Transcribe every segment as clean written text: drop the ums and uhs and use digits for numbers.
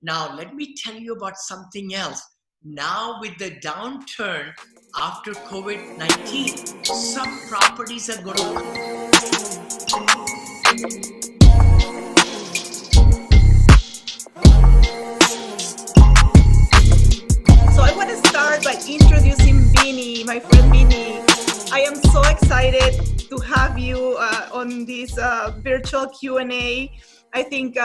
Now, let me tell you about something else. Now, with the downturn after COVID-19, some properties are going to... So I want to start by introducing Vinney, my friend Vinney. I am so excited to have you on this virtual Q&A. I think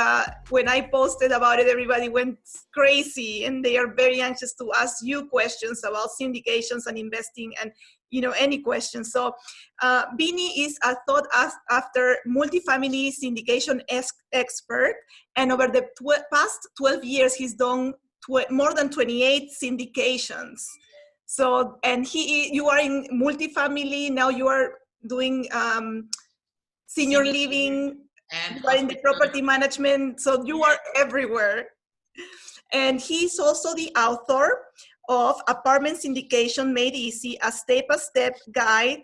when I posted about it, everybody went crazy, and they are very anxious to ask you questions about syndications and investing, and any questions. So Vinney is a thought after multifamily syndication expert, and over the past 12 years, he's done more than 28 syndications. So, and you are in multifamily, now you are doing senior living, and you are in the property management, so you are everywhere. And he's also the author of Apartment Syndication Made Easy, a step-by-step guide.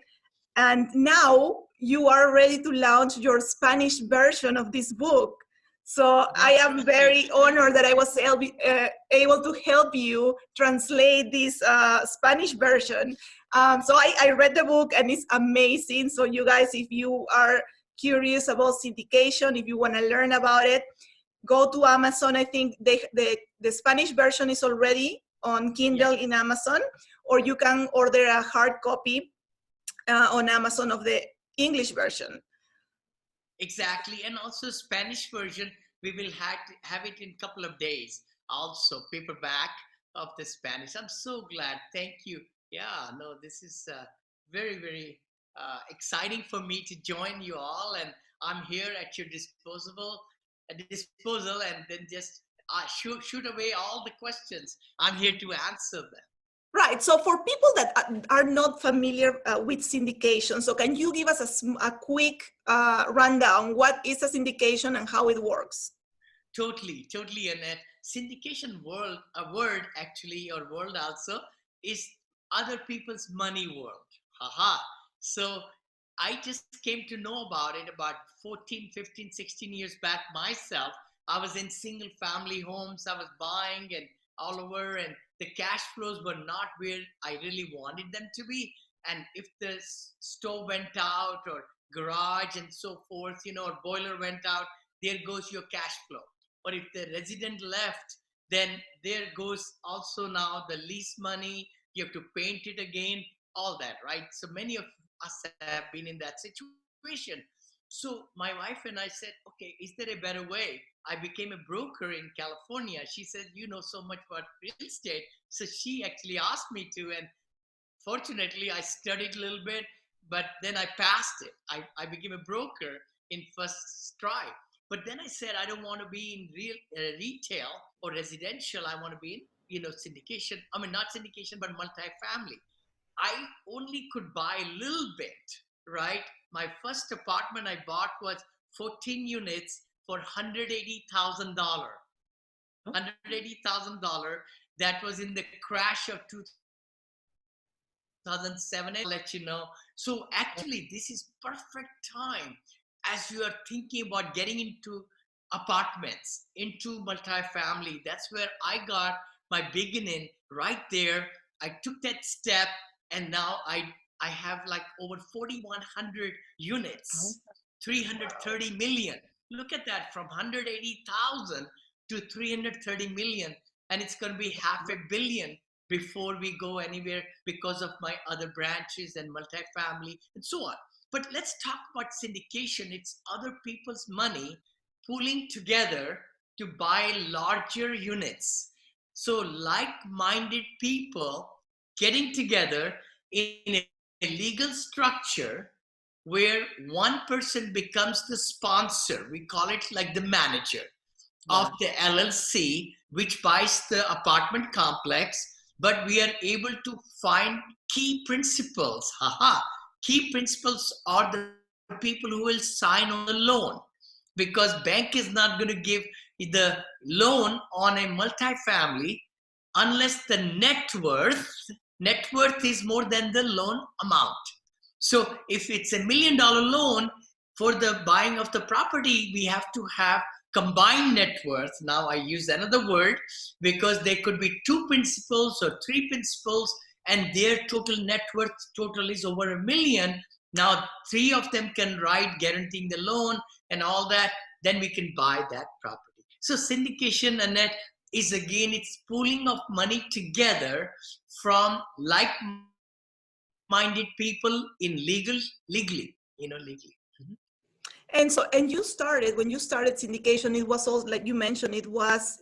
And now you are ready to launch your Spanish version of this book. So I am very honored that I was able to help you translate this Spanish version. So I read the book and it's amazing. So you guys, if you are curious about syndication, if you want to learn about it, go to Amazon. I think the Spanish version is already on Kindle in Amazon, or you can order a hard copy on Amazon of the English version. Exactly, and also Spanish version, we will have it in a couple of days. Also, paperback of the Spanish. I'm so glad. Thank you. Yeah, no, this is very, very exciting for me to join you all, and I'm here at your disposal, and then just shoot away all the questions. I'm here to answer them. Right. So for people that are not familiar with syndication, so can you give us a quick rundown? What is a syndication and how it works? Totally, Annette. Syndication a word actually, or world also, is other people's money world. Haha. So I just came to know about it about 14, 15, 16 years back myself. I was in single family homes. I was buying and all over, and the cash flows were not where I really wanted them to be. And if the stove went out, or garage and so forth, or boiler went out, there goes your cash flow. Or if the resident left, then there goes also now the lease money. You have to paint it again, all that, right? So many of us have been in that situation. So my wife and I said, okay, is there a better way? I became a broker in California. She said, you know so much about real estate. So she actually asked me to, and fortunately I studied a little bit, but then I passed it. I became a broker in first try. But then I said, I don't want to be in retail or residential. I want to be in, syndication. I mean, not syndication, but multifamily. I only could buy a little bit, right? My first apartment I bought was 14 units for $180,000. $180,000. That was in the crash of 2007. I'll let you know. So actually, this is perfect time as you are thinking about getting into apartments, into multifamily. That's where I got my beginning right there. I took that step, and now I have like over 4,100 units, 330 million. Look at that, from 180,000 to 330 million, and it's going to be $500 million before we go anywhere because of my other branches and multifamily and so on. But let's talk about syndication. It's other people's money pooling together to buy larger units. So like-minded people getting together in a legal structure where one person becomes the sponsor. We call it like the manager of the LLC, which buys the apartment complex, but we are able to find key principals. Key principals are the people who will sign on the loan, because bank is not going to give the loan on a multifamily unless the net worth is more than the loan amount. So if it's $1 million loan for the buying of the property, we have to have combined net worth. Now I use another word because there could be 2 principals or 3 principals and their total net worth total is over $1 million. Now 3 of them can write guaranteeing the loan and all that. Then we can buy that property. So syndication, Annette, is again, it's pooling of money together from like-minded people in legally, legally. Mhm. And so, and you started, when you started syndication, it was also, like you mentioned, it was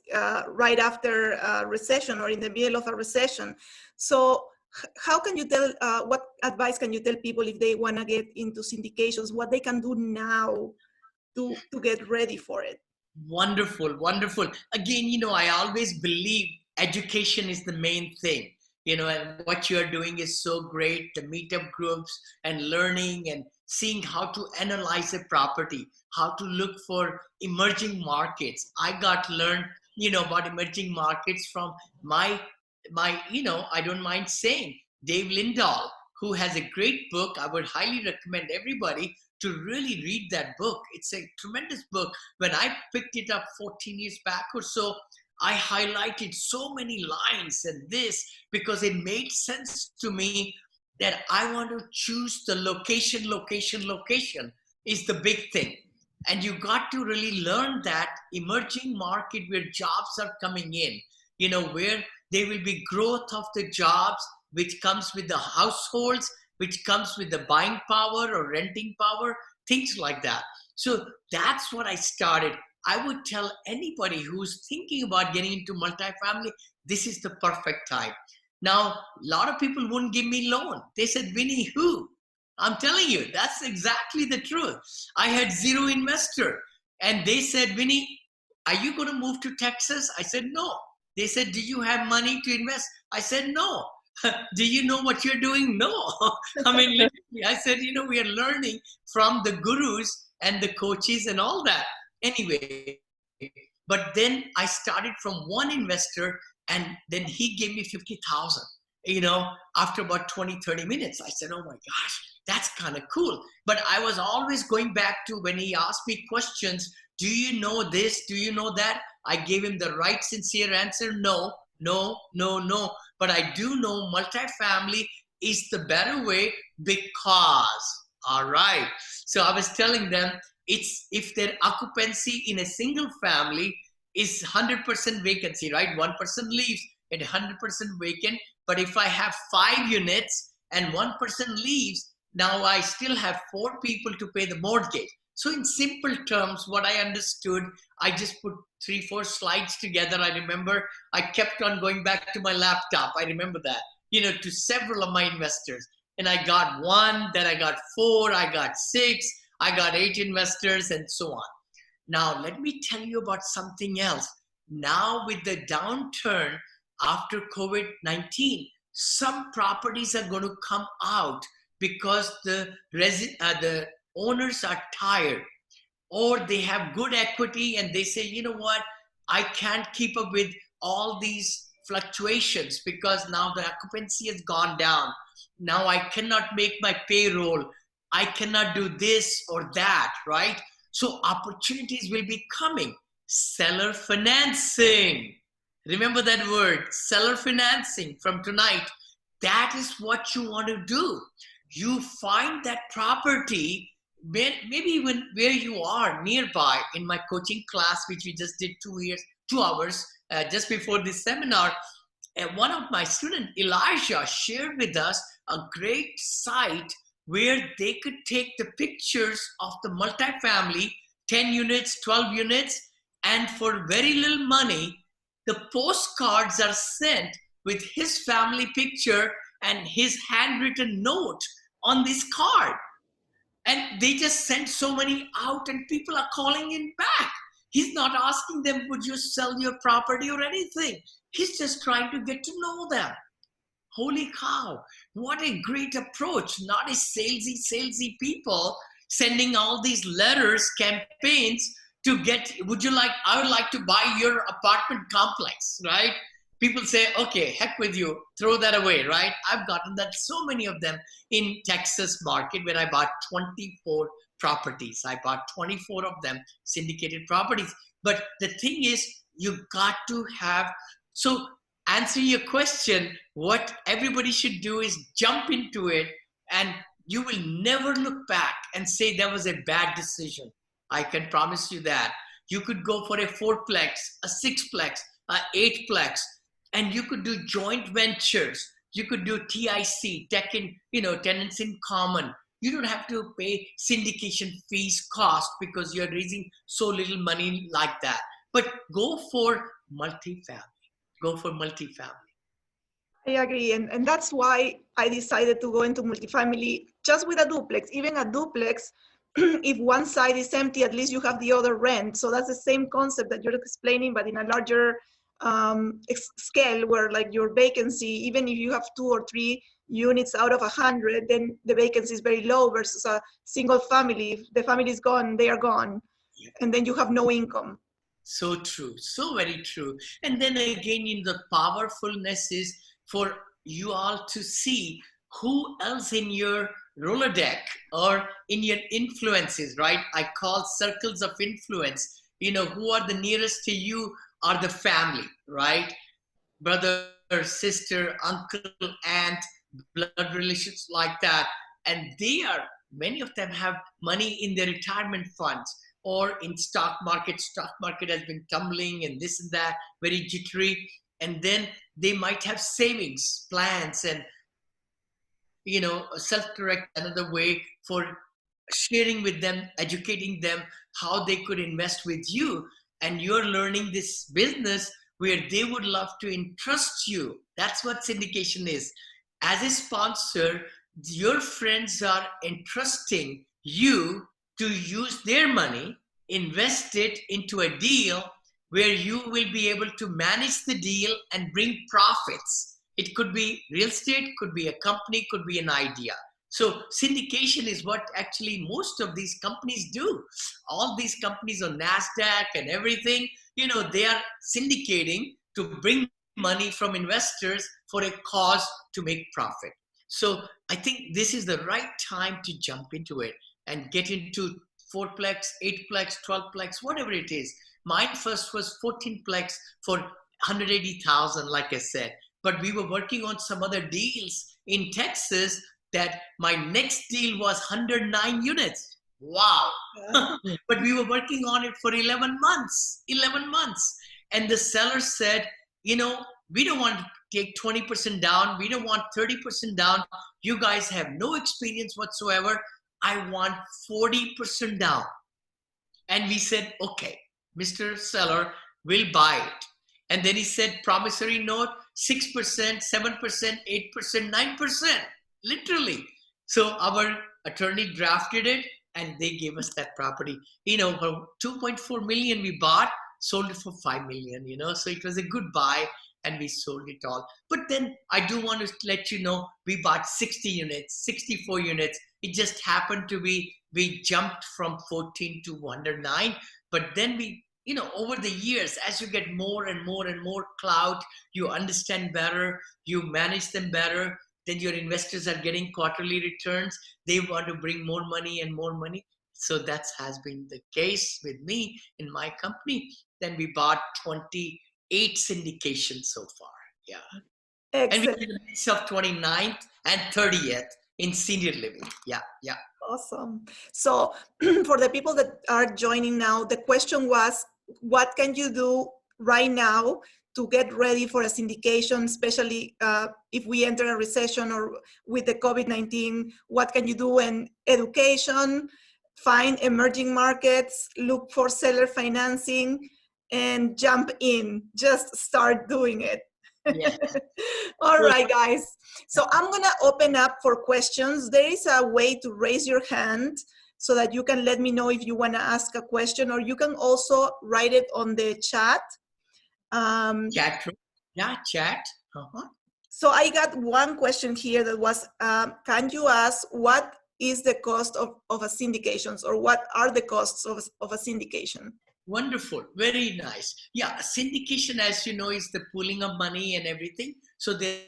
right after a recession or in the middle of a recession. So how can you tell, what advice can you tell people if they want to get into syndications, what they can do now to get ready for it? Wonderful, wonderful. Again, I always believe education is the main thing, and what you're doing is so great. The meetup groups and learning and seeing how to analyze a property, how to look for emerging markets. I got to learn, about emerging markets from my, I don't mind saying, Dave Lindahl, who has a great book. I would highly recommend everybody to really read that book. It's a tremendous book. When I picked it up 14 years back or so, I highlighted so many lines and this because it made sense to me that I want to choose the location. Location is the big thing. And you got to really learn that emerging market where jobs are coming in, where there will be growth of the jobs, which comes with the households, which comes with the buying power or renting power, things like that. So that's what I started. I would tell anybody who's thinking about getting into multifamily, this is the perfect time. Now, a lot of people wouldn't give me loan. They said, Vinney, who? I'm telling you, that's exactly the truth. I had 0 investor. And they said, Vinney, are you going to move to Texas? I said, no. They said, do you have money to invest? I said, no. Do you know what you're doing? No. I mean, literally, I said, we are learning from the gurus and the coaches and all that. Anyway, but then I started from one investor and then he gave me 50,000, after about 20, 30 minutes. I said, oh my gosh, that's kind of cool. But I was always going back to when he asked me questions, do you know this? Do you know that? I gave him the right, sincere answer. No. But I do know multifamily is the better way because, all right. So I was telling them, it's if their occupancy in a single family is 100% vacancy, right? One person leaves at 100% vacant. But if I have 5 units and one person leaves, now I still have 4 people to pay the mortgage. So in simple terms, what I understood, I just put 3-4 slides together. I remember I kept on going back to my laptop. I remember that, to several of my investors. And I got 1, then I got 4, I got 6, I got 8 investors and so on. Now, let me tell you about something else. Now with the downturn after COVID-19, some properties are going to come out because the owners are tired or they have good equity and they say, you know what, I can't keep up with all these fluctuations because now the occupancy has gone down. Now I cannot make my payroll. I cannot do this or that, right? So opportunities will be coming. Seller financing. Remember that word, seller financing from tonight. That is what you want to do. You find that property, maybe even where you are nearby. In my coaching class, which we just did 2 hours just before this seminar, one of my students, Elijah, shared with us a great site where they could take the pictures of the multifamily, 10 units, 12 units, and for very little money, the postcards are sent with his family picture and his handwritten note on this card. And they just sent so many out and people are calling him back. He's not asking them, would you sell your property or anything? He's just trying to get to know them. Holy cow, what a great approach. Not a salesy people sending all these letters, campaigns to get, I would like to buy your apartment complex, right? People say, okay, heck with you, throw that away, right? I've gotten that, so many of them in Texas market where I bought 24 properties. I bought 24 of them, syndicated properties. But the thing is, you got to have, so answering your question, what everybody should do is jump into it, and you will never look back and say that was a bad decision. I can promise you that. You could go for a fourplex, a sixplex, a eightplex, and you could do joint ventures. You could do TIC, tenants in common. You don't have to pay syndication fees cost because you're raising so little money like that. But go for multifamily. Go for multifamily. I agree. And that's why I decided to go into multifamily just with a duplex. Even a duplex, if one side is empty, at least you have the other rent. So that's the same concept that you're explaining, but in a larger scale, where like your vacancy, even if you have 2 or 3 units out of 100, then the vacancy is very low versus a single family. If the family is gone, they are gone. Yeah. And then you have no income. So true. So very true. And then again, the powerfulness is for you all to see who else in your Rolodex or in your influences, right? I call circles of influence. Who are the nearest to you are the family, right? Brother, sister, uncle, aunt, blood relations like that. And many of them have money in their retirement funds or in stock market. Stock market has been tumbling and this and that, very jittery. And then they might have savings plans and, self-direct, another way for sharing with them, educating them how they could invest with you. And you're learning this business where they would love to entrust you. That's what syndication is. As a sponsor, your friends are entrusting you to use their money, invest it into a deal where you will be able to manage the deal and bring profits. It could be real estate, could be a company, could be an idea. So syndication is what actually most of these companies do. All these companies on NASDAQ and everything, they are syndicating to bring money from investors for a cause to make profit. So I think this is the right time to jump into it and get into fourplex, eightplex, 12plex, whatever it is. Mine first was 14plex for 180,000, like I said. But we were working on some other deals in Texas that my next deal was 109 units. Wow. But we were working on it for 11 months. And the seller said, we don't want to take 20% down. We don't want 30% down. You guys have no experience whatsoever. I want 40% down. And we said, okay, Mr. Seller, we'll buy it. And then he said, promissory note, 6%, 7%, 8%, 9%, literally. So our attorney drafted it and they gave us that property. For 2.4 million we bought, sold it for 5 million, so it was a good buy and we sold it all. But then I do want to let you know, we bought 60 units, 64 units. It just happened to be, we jumped from 14 to 109, but then we, over the years, as you get more and more and more clout, you understand better, you manage them better, then your investors are getting quarterly returns. They want to bring more money and more money. So that has been the case with me in my company. Then we bought 28 syndications so far. Yeah. Excellent. And we did a mix of 29th and 30th in senior living. Yeah. Awesome. So for the people that are joining now, the question was, what can you do right now to get ready for a syndication, especially if we enter a recession or with the COVID-19, what can you do? And education, find emerging markets, look for seller financing, and jump in. Just start doing it. Yeah. All right, guys. So I'm going to open up for questions. There is a way to raise your hand so that you can let me know if you want to ask a question, or you can also write it on the chat. Chat. Yeah, chat. So I got one question here that was, can you ask what is the cost of a syndication, or what are the costs of a syndication? Wonderful. Very nice. Yeah, syndication, as you know, is the pooling of money and everything. So there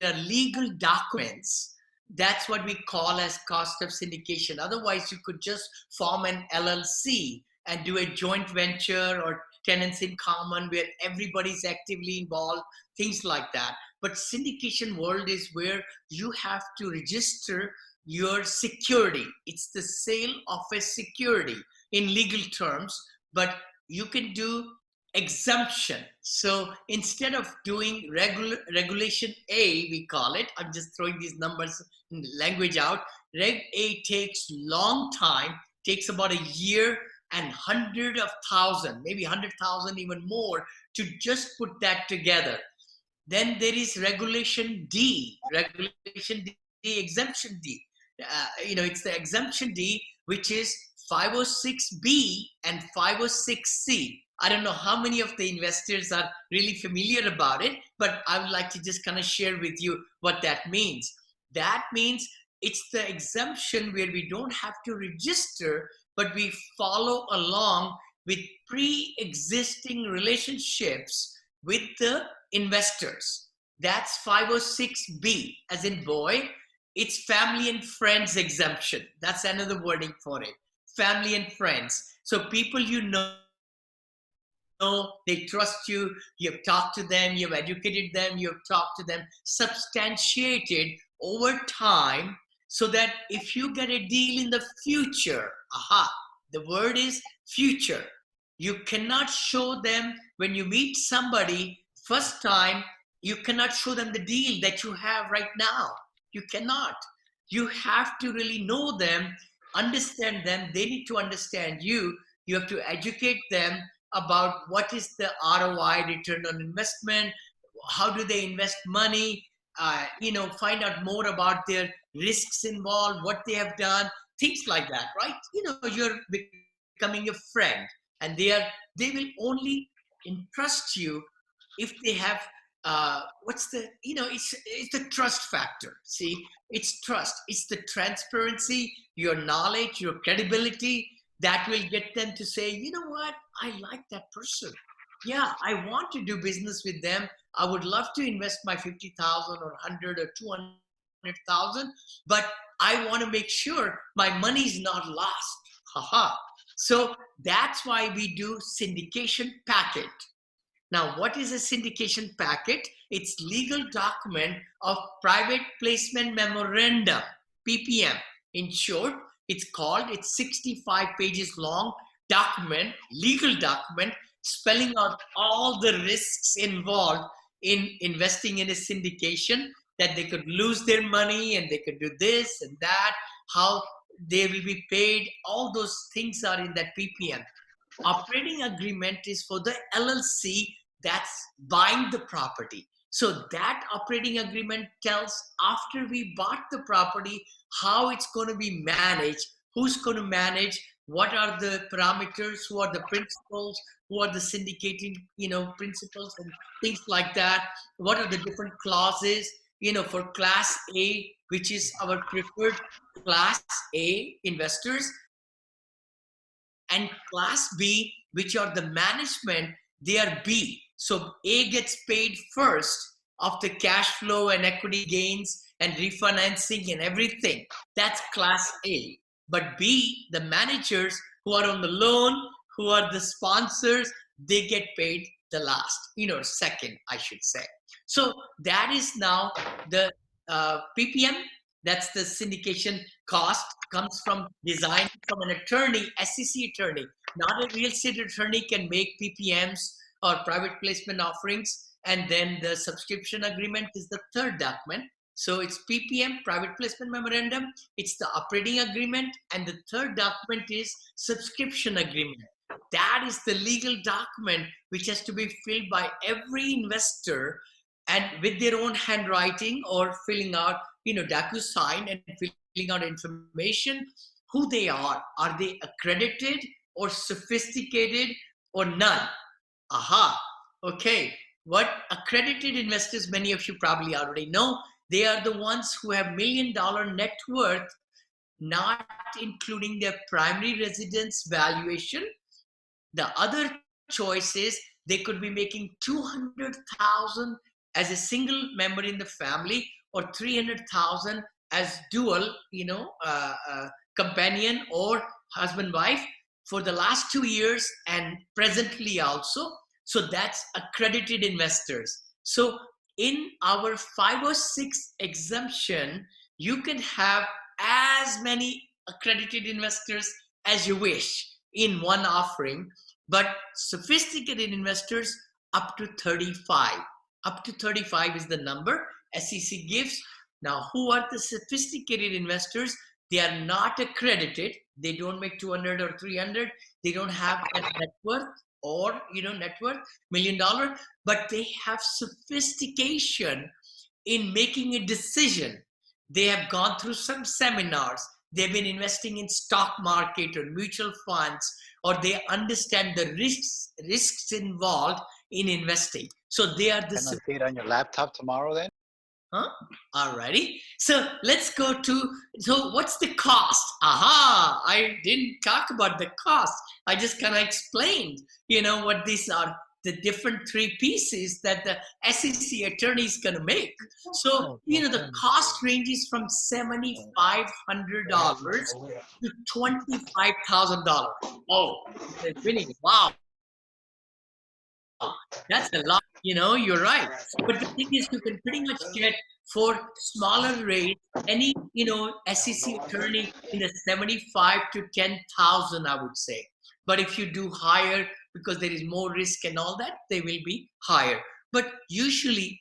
are legal documents. That's what we call as cost of syndication. Otherwise, you could just form an LLC and do a joint venture or tenants in common where everybody's actively involved, things like that. But syndication world is where you have to register your security. It's the sale of a security in legal terms, but you can do exemption. So instead of doing regulation A, we call it, I'm just throwing these numbers in language out. Reg A takes long time, takes about a year and hundred of thousand, maybe 100,000, even more, to just put that together. Then there is regulation D, exemption D. It's the exemption D, which is 506B and 506C. I don't know how many of the investors are really familiar about it, but I would like to just kind of share with you what that means. That means it's the exemption where we don't have to register, but we follow along with pre-existing relationships with the investors. That's 506B, as in boy. It's family and friends exemption. That's another wording for it. Family and friends. So people you know, they trust you, you've talked to them, you've educated them, you've talked to them, substantiated over time, so that if you get a deal in the future, the word is future, you cannot show them, when you meet somebody first time, you cannot show them the deal that you have right now. You cannot. You have to really know them, understand them. They need to understand you. You have to educate them about what is the ROI, return on investment, how do they invest money, find out more about their risks involved, what they have done, things like that, right? You're becoming a friend, and they will only entrust you if they have it's the trust factor. See, it's trust, it's the transparency, your knowledge, your credibility that will get them to say, you know what, I like that person. Yeah, I want to do business with them. I would love to invest my 50,000 or 100 or 200,000, but I want to make sure my money is not lost. So that's why we do syndication packet. Now, what is a syndication packet? It's legal document of private placement memorandum, PPM. In short, it's 65 pages long document, legal document, spelling out all the risks involved in investing in a syndication, that they could lose their money and they could do this and that, how they will be paid. All those things are in that PPM. Operating agreement is for the LLC that's buying the property. So that operating agreement tells, after we bought the property, how it's going to be managed, who's going to manage, what are the parameters, who are the principals, who are the syndicating, principals and things like that. What are the different clauses, for Class A, which is our preferred Class A investors, and Class B, which are the management, they are B. So A gets paid first of the cash flow and equity gains and refinancing and everything. That's Class A. But B, the managers who are on the loan, who are the sponsors, they get paid the last, second, I should say. So that is now the PPM. That's the syndication cost, comes from design from an attorney, SEC attorney. Not a real estate attorney can make PPMs or private placement offerings. And then the subscription agreement is the third document. So it's PPM, private placement memorandum, it's the operating agreement, and the third document is subscription agreement. That is the legal document which has to be filled by every investor, and with their own handwriting, or filling out, DocuSign, and filling out information, who they are they accredited or sophisticated or none? Okay. What accredited investors, many of you probably already know, they are the ones who have $1 million net worth, not including their primary residence valuation. The other choice is they could be making 200,000 as a single member in the family, or 300,000 as dual, companion or husband wife. for the last 2 years and presently also. So that's accredited investors. So in our 506 exemption, you can have as many accredited investors as you wish in one offering, but sophisticated investors up to 35. Up to 35 is the number SEC gives. Now, who are the sophisticated investors? They are not accredited. They don't make 200 or 300. They don't have that net worth or, net worth, $1 million, but they have sophistication in making a decision. They have gone through some seminars. They've been investing in stock market or mutual funds, or they understand the risks involved in investing. So they are the. Can I see it on your laptop tomorrow then? Huh? Alrighty. So let's go to, so what's the cost? Aha, I didn't talk about the cost. I just kind of explained, what these are, the different three pieces that the SEC attorney is going to make. So, the cost ranges from $7,500 to $25,000. Oh, Vinney, wow. That's a lot. You're right. But the thing is, you can pretty much get for smaller rates any, SEC attorney in the 75 to 10,000, I would say. But if you do higher, because there is more risk and all that, they will be higher. But usually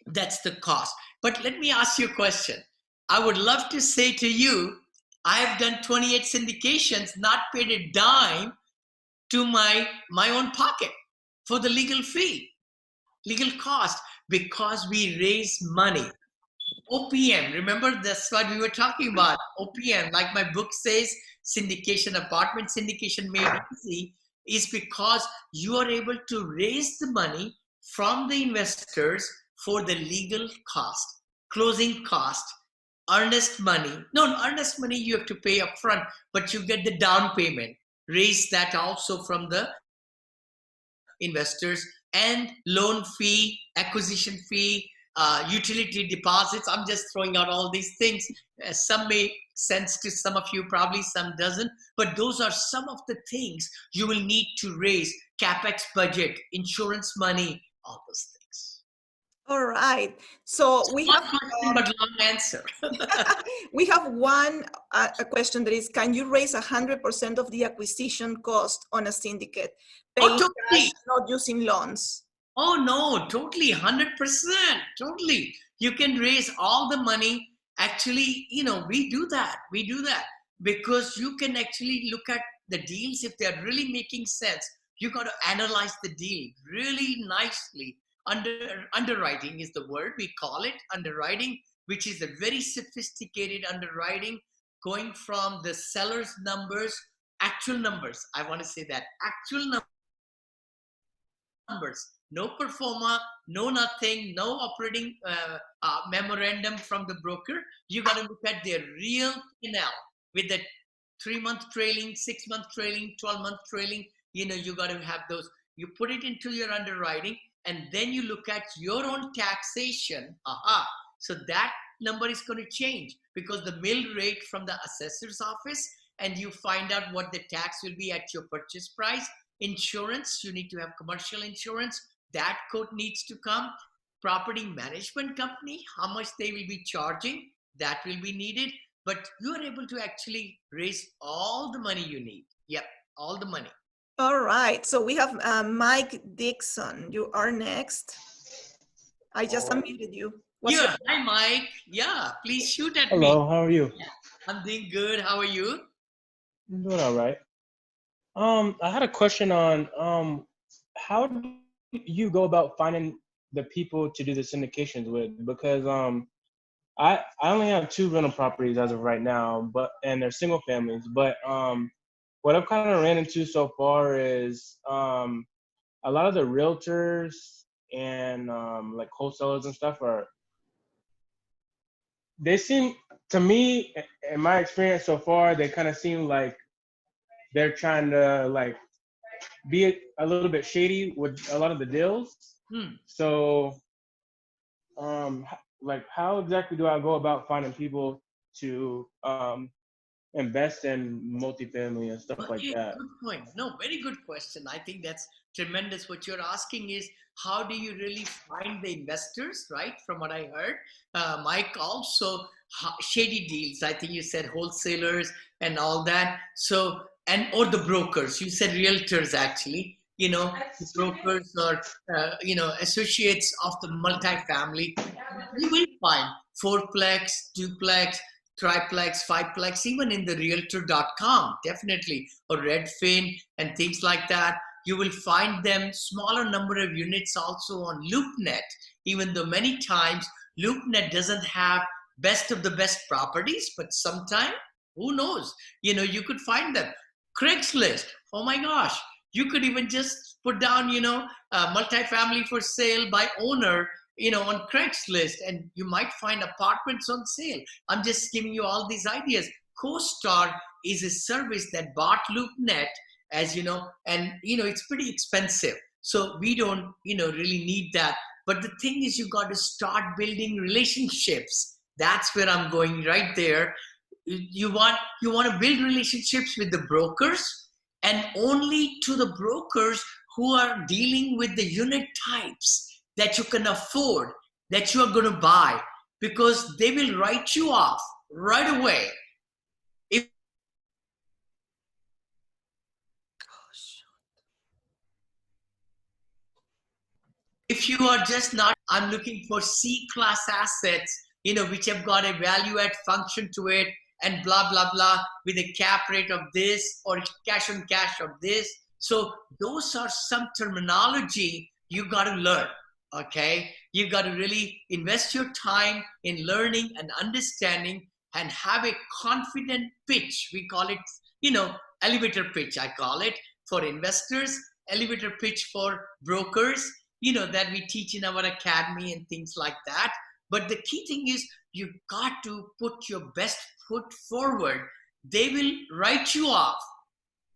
that's the cost. But let me ask you a question. I would love to say to you, I have done 28 syndications, not paid a dime to my own pocket for the legal fee, legal cost, because we raise money. OPM, remember that's what we were talking about. OPM, like my book says, syndication, apartment syndication made easy, is because you are able to raise the money from the investors for the legal cost, closing cost, earnest money. No, earnest money you have to pay upfront, but you get the down payment. Raise that also from the investors, and loan fee, acquisition fee, utility deposits. I'm just throwing out all these things. Some make sense to some of you, probably some doesn't, but those are some of the things you will need to raise: capex budget, insurance money, all those things. All right. So we have question, but long answer. we have one a question that is: can you raise 100% of the acquisition cost on a syndicate, paying totally. cash, not using loans? Oh no, totally, 100%, totally. You can raise all the money. Actually, we do that. We do that because you can actually look at the deals if they're really making sense. You got to analyze the deal really nicely. Underwriting is the word we call it, underwriting, which is a very sophisticated underwriting, going from the seller's numbers, actual numbers. I want to say that actual numbers, no pro forma, no nothing, no operating memorandum from the broker. You got to look at their real P&L with the 3-month trailing, 6-month trailing, 12-month trailing. You got to have those. You put it into your underwriting, and then you look at your own taxation. So that number is going to change because the mill rate from the assessor's office, and you find out what the tax will be at your purchase price. Insurance, you need to have commercial insurance. That quote needs to come. Property management company, how much they will be charging, that will be needed. But you are able to actually raise all the money you need. Yep, all the money. All right. So we have Mike Dixon. You are next. I just unmuted you. Hi, Mike. Yeah, please shoot at me. Hello, how are you? I'm doing good. How are you? I'm doing all right. I had a question on how do you go about finding the people to do the syndications with? Because I only have 2 rental properties as of right now, and they're single families. But what I've kind of ran into so far is a lot of the realtors and like wholesalers and stuff they seem, to me, in my experience so far, they kind of seem like they're trying to like be a little bit shady with a lot of the deals. So like how exactly do I go about finding people to invest in multifamily and stuff like Okay, that? good point. No, very good question. I think that's tremendous. What you're asking is how do you really find the investors, right? From what I heard, Mike, also shady deals. I think you said wholesalers and all that. So, and or the brokers. You said realtors actually. Brokers or associates of the multifamily. You will find fourplex, duplex, triplex, fiveplex, even in the realtor.com, definitely, or Redfin and things like that. You will find them smaller number of units also on LoopNet, even though many times LoopNet doesn't have best of the best properties, but sometimes, who knows, you could find them. Craigslist, oh my gosh, you could even just put down, multifamily for sale by owner, on Craigslist, and you might find apartments on sale. I'm just giving you all these ideas. CoStar is a service that bought LoopNet, as you know, and it's pretty expensive. So we don't, really need that. But the thing is, you got to start building relationships. That's where I'm going right there. You want to build relationships with the brokers, and only to the brokers who are dealing with the unit types that you can afford, that you are going to buy, because they will write you off right away if you are just not. I'm looking for C-class assets, which have got a value add function to it, and blah, blah, blah, with a cap rate of this or cash on cash of this. So those are some terminology you got to learn. Okay, you got to really invest your time in learning and understanding, and have a confident pitch. We call it, elevator pitch. I call it for investors, elevator pitch for brokers, that we teach in our academy and things like that. But the key thing is you got to put your best foot forward. They will write you off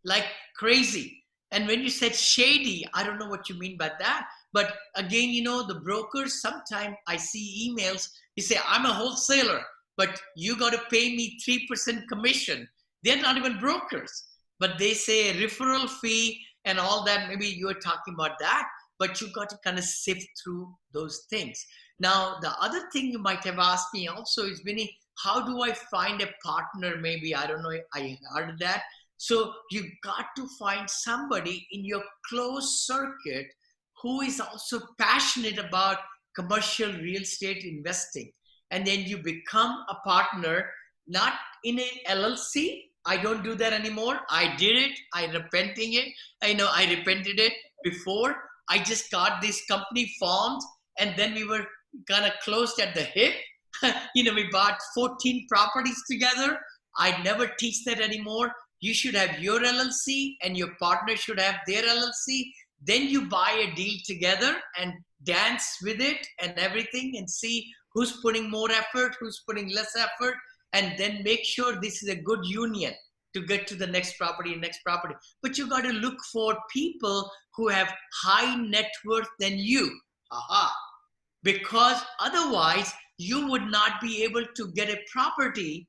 like crazy. And when you said shady, I don't know what you mean by that. But again, the brokers, sometimes I see emails, you say, I'm a wholesaler, but you got to pay me 3% commission. They're not even brokers, but they say a referral fee and all that. Maybe you're talking about that, but you got to kind of sift through those things. Now, the other thing you might have asked me also is, Vinney, how do I find a partner? Maybe, I don't know, I heard that. So you got to find somebody in your close circuit who is also passionate about commercial real estate investing. And then you become a partner, not in a LLC. I don't do that anymore. I did it. I repenting it. I repented it before. I just got this company formed, and then we were kind of closed at the hip. We bought 14 properties together. I never teach that anymore. You should have your LLC and your partner should have their LLC. Then you buy a deal together and dance with it and everything, and see who's putting more effort, who's putting less effort, and then make sure this is a good union to get to the next property and next property. But you got to look for people who have high net worth than you. Because otherwise you would not be able to get a property,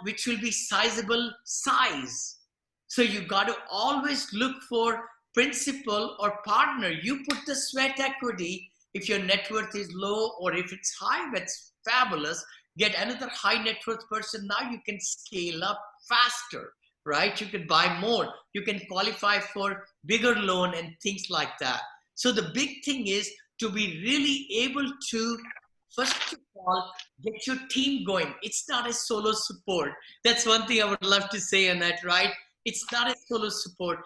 which will be sizable size. So you got to always look for principal or partner. You put the sweat equity. If your net worth is low, or if it's high, that's fabulous. Get another high net worth person. Now you can scale up faster, right? You can buy more. You can qualify for bigger loan and things like that. So the big thing is to be really able to, first of all, get your team going. It's not a solo support. That's one thing I would love to say, Annette, right? It's not a solo support.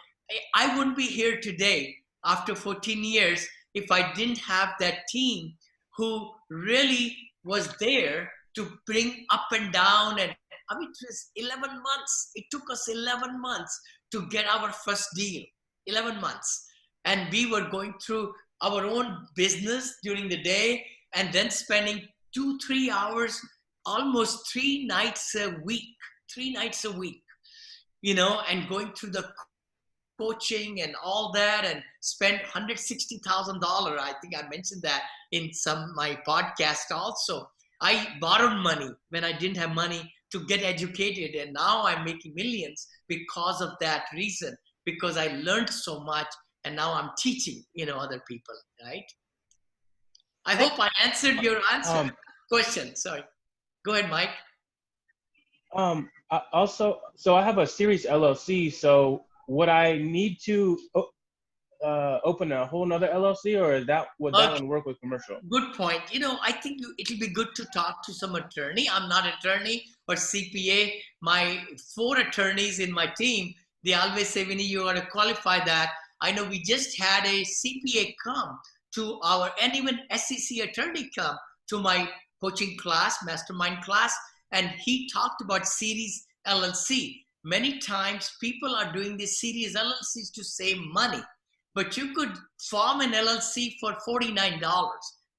I wouldn't be here today after 14 years if I didn't have that team who really was there to bring up and down. And I mean, it was 11 months. It took us 11 months to get our first deal, 11 months. And we were going through our own business during the day, and then spending 2-3 hours, almost 3 nights a week, and going through the coaching and all that, and spent $160,000. I think I mentioned that in my podcast also. I borrowed money when I didn't have money to get educated. And now I'm making millions because of that reason, because I learned so much and now I'm teaching, other people, right? I hope I answered your question. Sorry. Go ahead, Mike. So I have a series LLC. So would I need to open a whole nother LLC, or would that one work with commercial? Good point. I think it'll be good to talk to some attorney. I'm not attorney or CPA. My 4 attorneys in my team, they always say, Vinney, you got to qualify that. I know we just had a CPA come to and even SEC attorney come to my coaching class, mastermind class, and he talked about series LLC. Many times people are doing these series LLCs to save money, but you could form an LLC for $49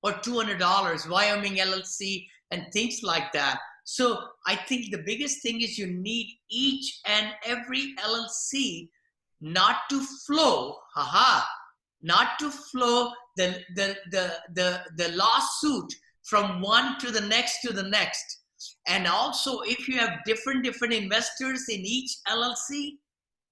or $200, Wyoming LLC and things like that. So I think the biggest thing is you need each and every LLC not to flow, not to flow the lawsuit from one to the next. And also, if you have different investors in each LLC,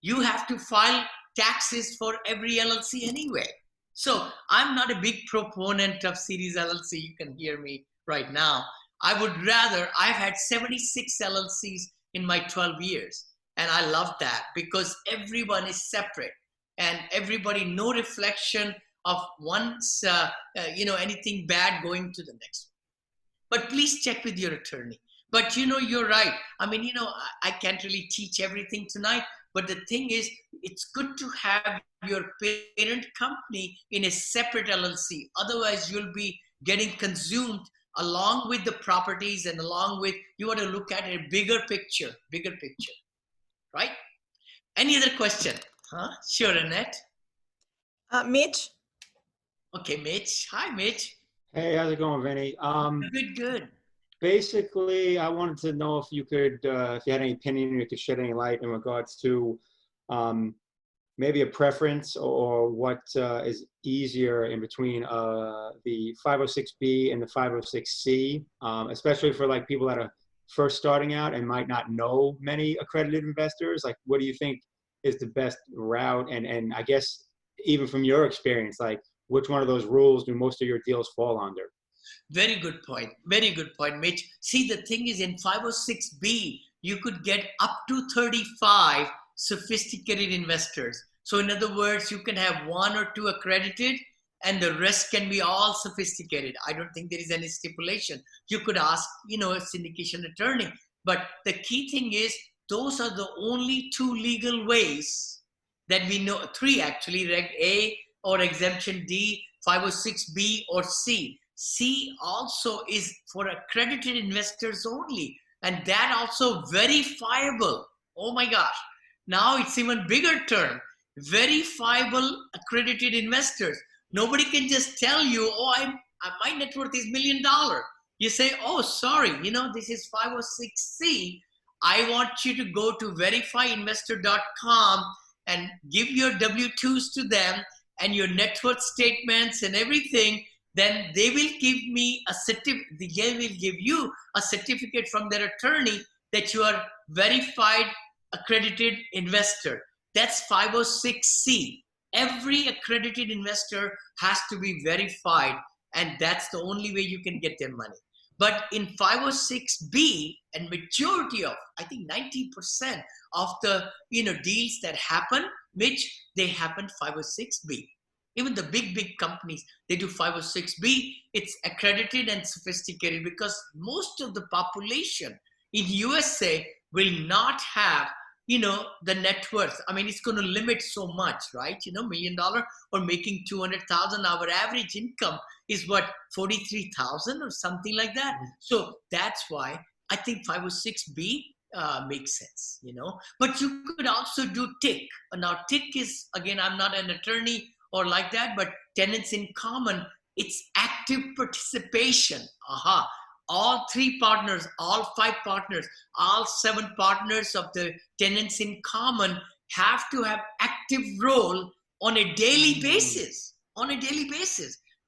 you have to file taxes for every LLC anyway. So I'm not a big proponent of series LLC. You can hear me right now. I've had 76 LLCs in my 12 years. And I love that because everyone is separate and everybody, no reflection of one's, anything bad going to the next one. But please check with your attorney. But you're right. I mean, I can't really teach everything tonight, but the thing is, it's good to have your parent company in a separate LLC. Otherwise, you'll be getting consumed along with the properties and along with, you want to look at a bigger picture, right? Any other question? Sure, Annette. Mitch. Okay, Mitch. Hi, Mitch. Hey, how's it going, Vinney? Good. Basically, I wanted to know if you could, if you had any opinion, you could shed any light in regards to maybe a preference or what is easier in between the 506B and the 506C, especially for like people that are first starting out and might not know many accredited investors. Like, what do you think is the best route? And I guess even from your experience, like, which one of those rules do most of your deals fall under? Very good point, Mitch. See, the thing is, in 506B, you could get up to 35 sophisticated investors. So in other words, you can have 1 or 2 accredited and the rest can be all sophisticated. I don't think there is any stipulation. You could ask, a syndication attorney. But the key thing is, those are the only 2 legal ways that we know, 3 actually, Reg A or Exemption D, 506B or C. C also is for accredited investors only, and that also verifiable. Oh my gosh. Now it's even bigger term, verifiable accredited investors. Nobody can just tell you, my net worth is $1 million. You say, oh, sorry, this is 506C. I want you to go to verifyinvestor.com and give your W-2s to them and your net worth statements and everything. Then they will give me they will give you a certificate from their attorney that you are verified accredited investor. That's 506C. Every accredited investor has to be verified, and that's the only way you can get their money. But in 506B, and majority of, I think 90% of the deals that happen, which they happen 506B. Even the big companies, they do 506B. It's accredited and sophisticated because most of the population in USA will not have, the net worth. I mean, it's going to limit so much, right? $1 million or making 200,000. Our average income is what, 43,000 or something like that. So that's why I think 506B makes sense, But you could also do TIC. Now, TIC is, again, I'm not an attorney or like that, but tenants in common, it's active participation. All 3 partners, all 5 partners, all 7 partners of the tenants in common have to have active role on a daily basis,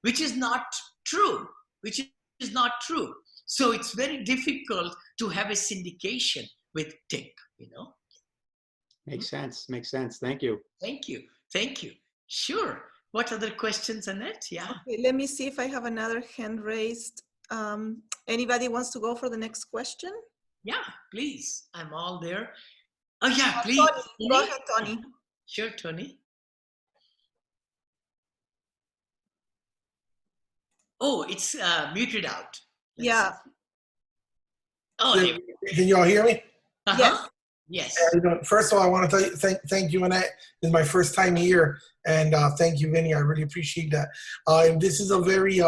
which is not true, So it's very difficult to have a syndication with TIC, Makes sense. Makes sense. Thank you. Thank you. Thank you. Sure. What other questions, Annette? Yeah. Okay, let me see if I have another hand raised. Anybody wants to go for the next question? Yeah, please. I'm all there. Oh, yeah, please. Tony, go ahead, Tony. Sure, Tony. Oh, it's muted out. Yeah. Oh, there. Can you all hear me? Uh-huh. Yes. First of all, I want to tell you, thank you, Annette. This is my first time here, and thank you, Vinney. I really appreciate that. If this is a very,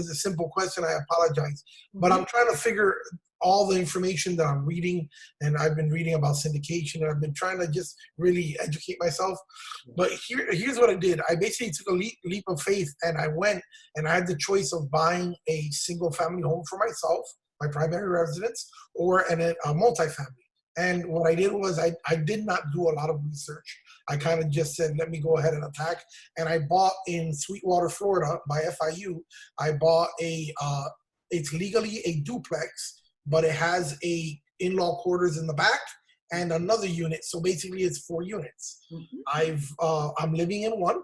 simple question, I apologize. But I'm trying to figure all the information that I'm reading, and I've been reading about syndication, and I've been trying to just really educate myself. But here's what I did. I basically took a leap of faith, and I went, and I had the choice of buying a single-family home for myself, my primary residence, or a multifamily. And what I did was I did not do a lot of research. I kind of just said, let me go ahead and attack. And I bought in Sweetwater, Florida by FIU. I bought it's legally a duplex, but it has a in-law quarters in the back and another unit. So basically it's 4 units. I'm living in one.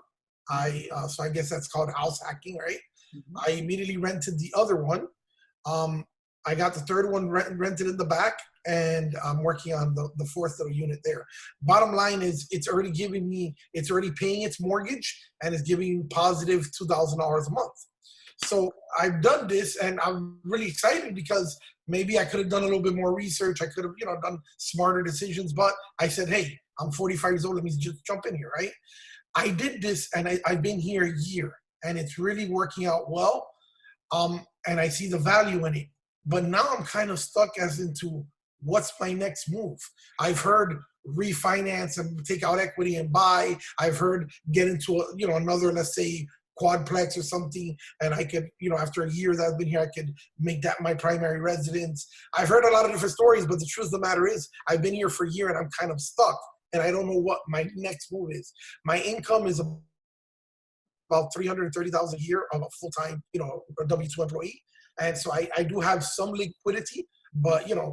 So I guess that's called house hacking, right? I immediately rented the other one. I got the third one rented in the back, and I'm working on the fourth little unit there. Bottom line is it's already paying its mortgage, and it's giving me positive $2,000 a month. So I've done this, and I'm really excited because maybe I could have done a little bit more research. I could have, done smarter decisions, but I said, hey, I'm 45 years old. Let me just jump in here, right? I did this, and I've been here a year, and it's really working out well. And I see the value in it. But now I'm kind of stuck as into what's my next move. I've heard refinance and take out equity and buy. I've heard get into another, let's say, quadplex or something, and I could, after a year that I've been here, I could make that my primary residence. I've heard a lot of different stories, but the truth of the matter is I've been here for a year and I'm kind of stuck, and I don't know what my next move is. My income is about $330,000 a year of a full-time, a W-2 employee. And so I do have some liquidity, but I don't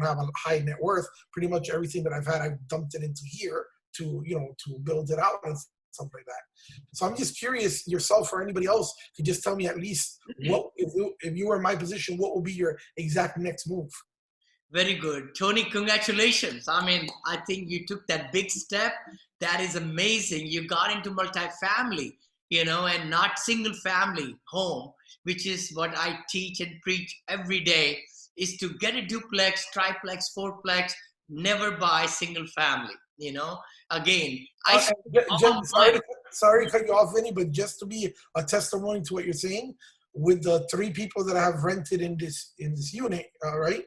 have a high net worth. Pretty much everything that I've had, I've dumped it into here to build it out and stuff like that. So I'm just curious, yourself or anybody else, could just tell me at least what, if you were in my position, what would be your exact next move? Very good. Tony, congratulations. I think you took that big step. That is amazing. You got into multifamily, and not single family home, which is what I teach and preach every day, is to get a duplex, triplex, fourplex, never buy single family, Again, sorry to cut you off, Vinney, but just to be a testimony to what you're saying, with the 3 people that I have rented in this unit, right?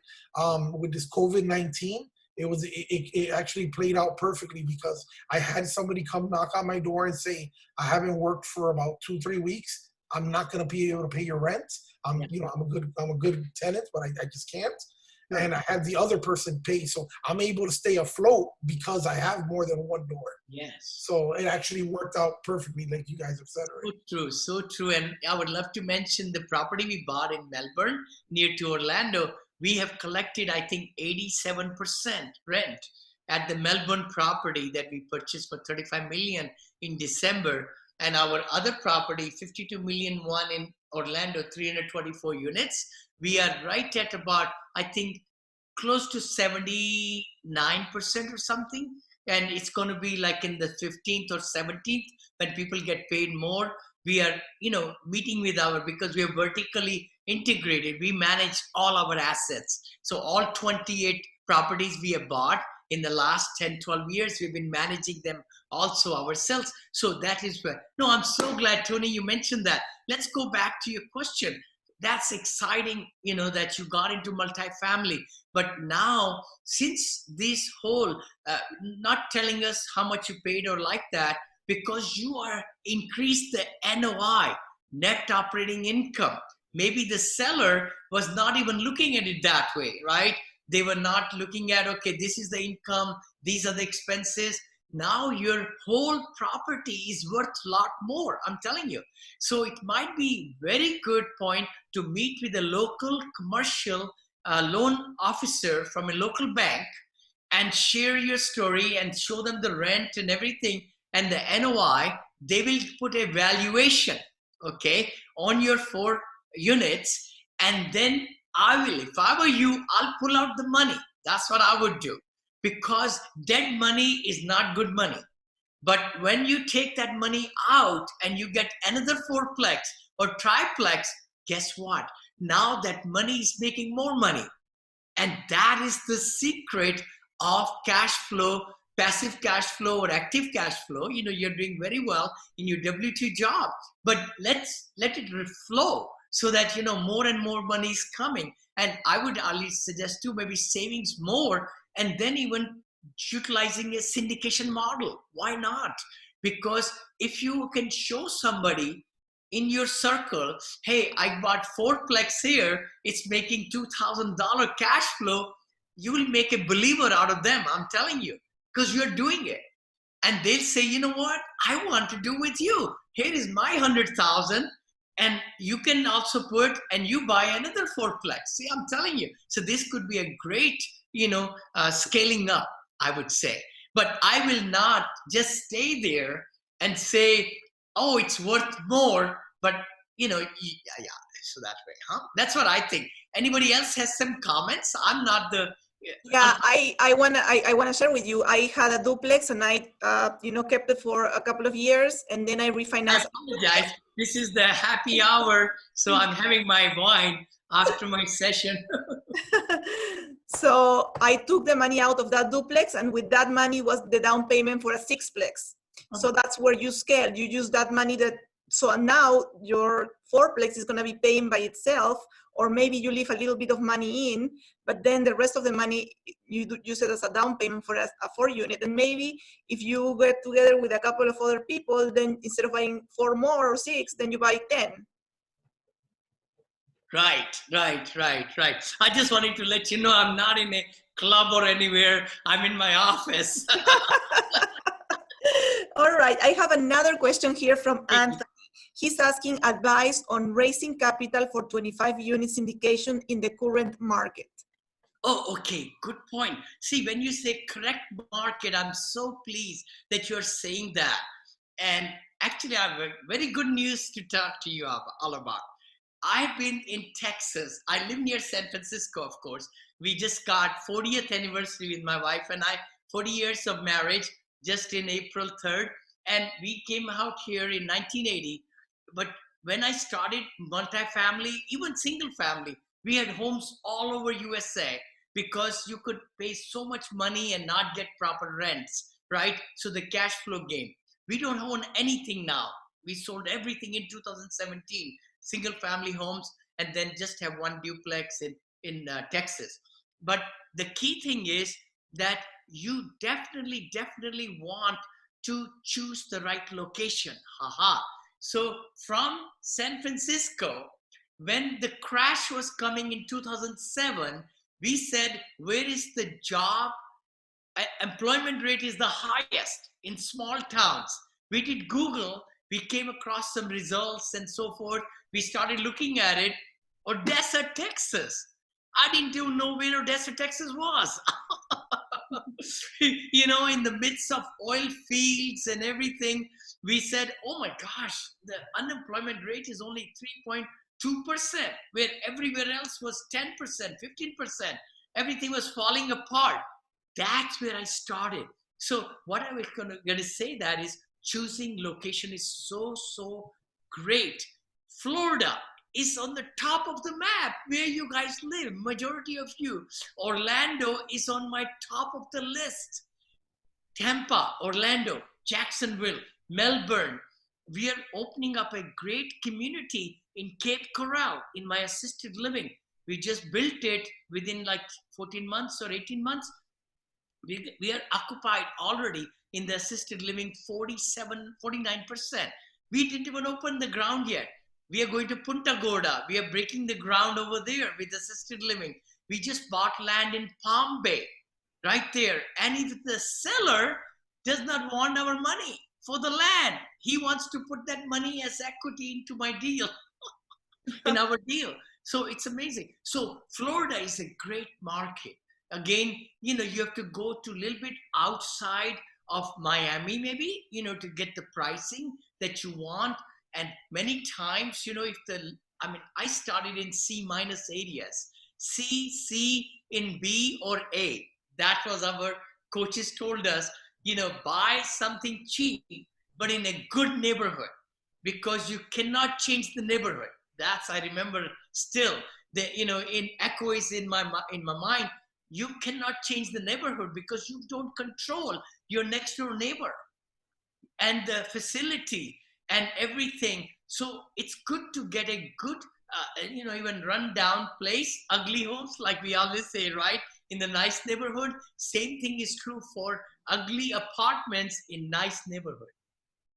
With this COVID-19, it actually played out perfectly because I had somebody come knock on my door and say, I haven't worked for about 2-3 weeks. I'm not going to be able to pay your rent. I'm a good tenant, but I just can't. And I had the other person pay. So I'm able to stay afloat because I have more than one door. Yes. So it actually worked out perfectly, like you guys have said already. So true. And I would love to mention the property we bought in Melbourne, near to Orlando. We have collected, I think, 87% rent at the Melbourne property that we purchased for $35 million in December. And our other property, $52 million one in Orlando, 324 units. We are right at about, I think, close to 79% or something. And it's going to be like in the 15th or 17th when people get paid more. We are, meeting with because we are vertically integrated. We manage all our assets. So all 28 properties we have bought in the last 10, 12 years, we've been managing them also ourselves. So that is where, no, I'm so glad, Tony, you mentioned that. Let's go back to your question. That's exciting, that you got into multifamily. But now, since this whole, not telling us how much you paid or like that, because you are increased the NOI, net operating income. Maybe the seller was not even looking at it that way, right? They were not looking at, okay, this is the income, these are the expenses. now your whole property is worth a lot more. I'm telling you. So it might be very good point to meet with a local commercial loan officer from a local bank and share your story and show them the rent and everything and the NOI. They will put a valuation, okay, on your 4 units. And then if I were you, I'll pull out the money. That's what I would do, because dead money is not good money. But when you take that money out and you get another 4-plex or triplex, guess what? Now that money is making more money. And that is the secret of cash flow, passive cash flow or active cash flow. You know, you're doing very well in your W-2 job, but let it flow so that, you know, more and more money is coming. And I would at least suggest too, maybe savings more, and then even utilizing a syndication model. Why not? Because if you can show somebody in your circle, hey, I bought 4-plex here, it's making $2,000 cash flow, you will make a believer out of them, I'm telling you, because you're doing it. And they'll say, you know what, I want to do with you. Here is my 100,000, and you can also put, and you buy another 4-plex. See, I'm telling you. So this could be a great, you know, scaling up, I would say. But I will not just stay there and say, oh, it's worth more, but, you know, yeah, so that way, huh? That's what I think. Anybody else has some comments? I'm not the... Yeah, I wanna share with you. I had a duplex and I you know, kept it for a couple of years, and then I refinanced. I apologize. This is the happy hour, so I'm having my wine after my session. So I took the money out of that duplex, and with that money was the down payment for a 6-plex. So that's where you scale. You use that money so now your 4-plex is going to be paying by itself, or maybe you leave a little bit of money in, but then the rest of the money you use it as a down payment for a 4-unit. And maybe if you get together with a couple of other people, then instead of buying 4 more or 6, then you buy 10. Right. I just wanted to let you know I'm not in a club or anywhere. I'm in my office. All right, I have another question here from Anthony. He's asking advice on raising capital for 25-unit syndication in the current market. Oh, okay, good point. See, when you say correct market, I'm so pleased that you're saying that. And actually, I have very good news to talk to you all about. I've been in Texas. I live near San Francisco, of course. We just got 40th anniversary with my wife and I, 40 years of marriage, just in April 3rd. And we came out here in 1980. But when I started multifamily, even single family, we had homes all over USA because you could pay so much money and not get proper rents, right? So the cash flow game. We don't own anything now. We sold everything in 2017, single family homes, and then just have 1 duplex in Texas. But the key thing is that you definitely want to choose the right location. So from San Francisco, when the crash was coming in 2007, we said, where is the job? Employment rate is the highest in small towns. We did Google, we came across some results and so forth. We started looking at it. Odessa, Texas. I didn't even know where Odessa, Texas was. You know, in the midst of oil fields and everything, we said, oh my gosh, the unemployment rate is only 3.2%, where everywhere else was 10%, 15%. Everything was falling apart. That's where I started. So what I was going to say that is choosing location is so great. Florida is on the top of the map where you guys live, majority of you. Orlando is on my top of the list. Tampa, Orlando, Jacksonville, Melbourne. We are opening up a great community in Cape Coral in my assisted living. We just built it within like 14 months or 18 months. We are occupied already in the assisted living 49%. We didn't even open the ground yet. We are going to Punta Gorda. We are breaking the ground over there with assisted living. We just bought land in Palm Bay, right there. And if the seller does not want our money for the land. He wants to put that money as equity into my deal, in our deal. So it's amazing. So Florida is a great market. Again, you have to go to a little bit outside of Miami, maybe, to get the pricing that you want. And many times, I started in C minus areas, C in B or A. That was our coaches told us, buy something cheap, but in a good neighborhood, because you cannot change the neighborhood. That's, I remember still, in echoes in my mind, you cannot change the neighborhood because you don't control your next door neighbor and the facility and everything. So it's good to get a good, even run down place, ugly homes, like we always say, right? In the nice neighborhood. Same thing is true for ugly apartments in nice neighborhood.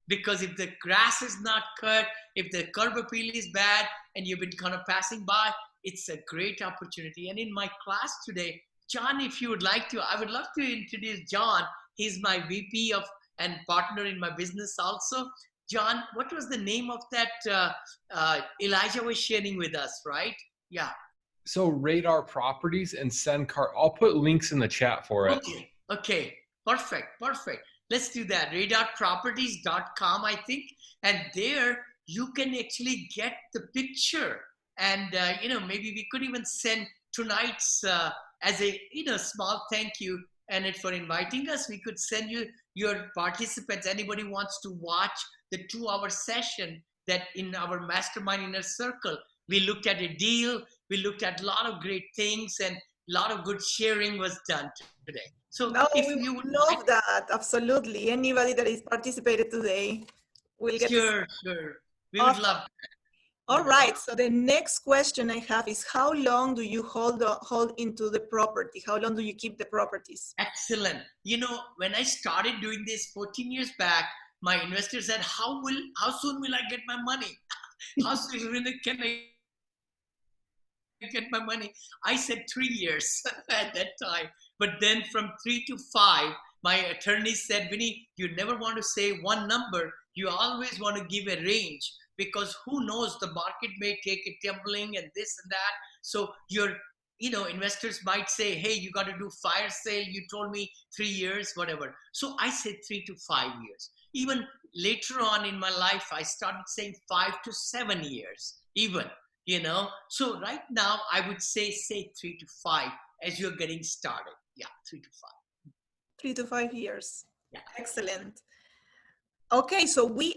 Because if the grass is not cut, if the curb appeal is bad, and you've been kind of passing by, it's a great opportunity. And in my class today, John, if you would like to, I would love to introduce John. He's my VP and partner in my business also. John, what was the name of that Elijah was sharing with us, right? Yeah. So Radar Properties and I'll put links in the chat for it. Okay. Perfect. Let's do that. Radarproperties.com, I think. And there you can actually get the picture. And, maybe we could even send tonight's as a, small thank you, Annette, for inviting us. We could send you your participants. Anybody wants to watch the 2-hour session that in our Mastermind Inner Circle, we looked at a deal. We looked at a lot of great things, and a lot of good sharing was done today. So if you would love that, absolutely. Anybody that is participated today will get Sure. We would love that. All right, so the next question I have is, how long do you hold into the property? How long do you keep the properties? Excellent. When I started doing this 14 years back, my investors said, how soon will I get my money? How soon can I get my money? I said 3 years at that time. But then from 3 to 5, my attorney said, Vinney, you never want to say one number. You always want to give a range, because who knows, the market may take a tumbling and this and that. So your, investors might say, hey, you got to do fire sale. You told me 3 years, whatever. So I said 3 to 5 years. Even later on in my life, I started saying 5 to 7 years, even, So right now I would say 3 to 5 as you're getting started. Yeah, 3 to 5. 3 to 5 years. Yeah. Excellent. Okay, so we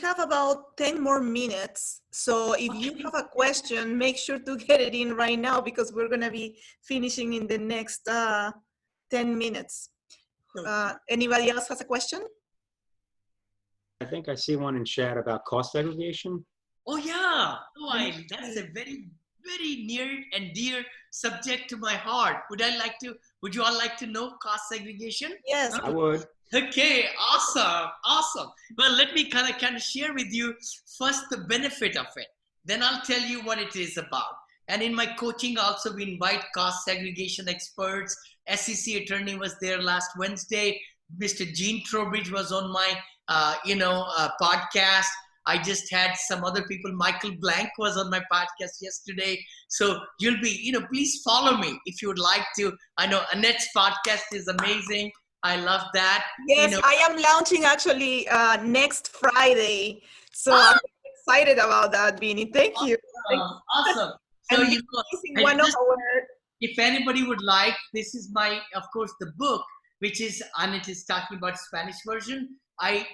have about 10 more minutes. So if you have a question, make sure to get it in right now, because we're going to be finishing in the next 10 minutes. Anybody else has a question? I think I see one in chat about cost segregation. Oh yeah, that's a very, very near and dear subject to my heart. Would you all like to know cost segregation? Yes. I would. Okay, awesome. Well, let me kind of share with you first the benefit of it. Then I'll tell you what it is about. And in my coaching also, we invite cost segregation experts. SEC attorney was there last Wednesday. Mr. Gene Trowbridge was on my, podcast. I just had some other people. Michael Blank was on my podcast yesterday. So you'll be, please follow me if you would like to. I know Annette's podcast is amazing. I love that. Yes, I am launching actually next Friday. So I'm excited about that, Vinney. Thank you. Awesome. So if anybody would like, this is my, of course, the book, which is Annette is talking about Spanish version. I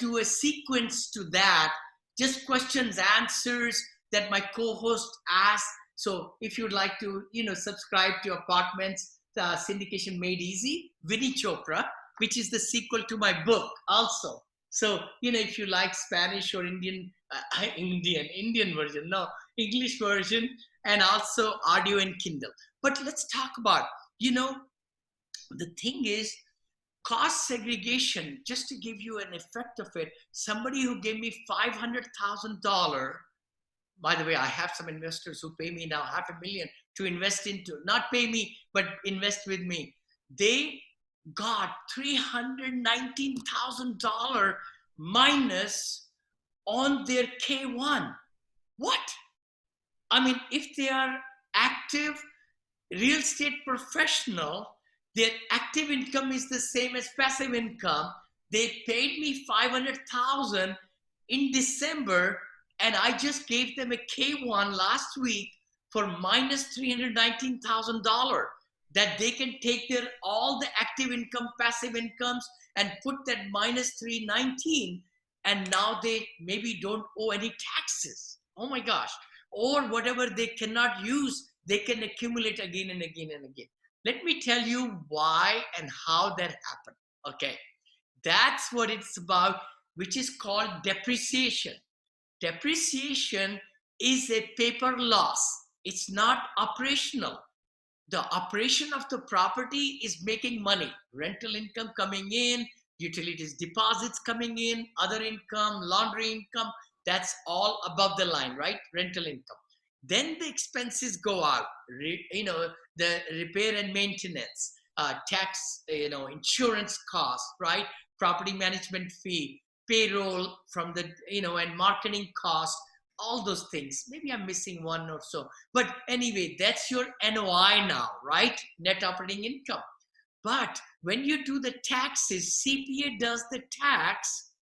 do a sequence to that, just questions, answers that my co-host asks. So if you'd like to, subscribe to Apartments Syndication Made Easy, Vinney Chopra, which is the sequel to my book also. So, if you like Spanish or Indian version, no, English version, and also audio and Kindle. But let's talk about, the thing is, cost segregation, just to give you an effect of it, somebody who gave me $500,000, by the way, I have some investors who pay me now $500,000 to invest into, not pay me, but invest with me. They got $319,000 minus on their K1. What? I mean, if they are active real estate professional, their active income is the same as passive income. They paid me $500,000 in December, and I just gave them a K1 last week for minus $319,000. That they can take their all the active income, passive incomes, and put that minus 319, and now they maybe don't owe any taxes. Oh my gosh. Or whatever they cannot use, they can accumulate again and again and again. Let me tell you why and how that happened. Okay. That's what it's about, which is called depreciation. Depreciation is a paper loss. It's not operational. The operation of the property is making money, rental income coming in, utilities deposits coming in, other income, laundry income, that's all above the line, right? Rental income. Then the expenses go out, the repair and maintenance, tax, insurance costs, right? Property management fee, payroll from the, and marketing costs, all those things. Maybe I'm missing one or so. But anyway, that's your NOI now, right? Net operating income. But when you do the taxes, CPA does the tax,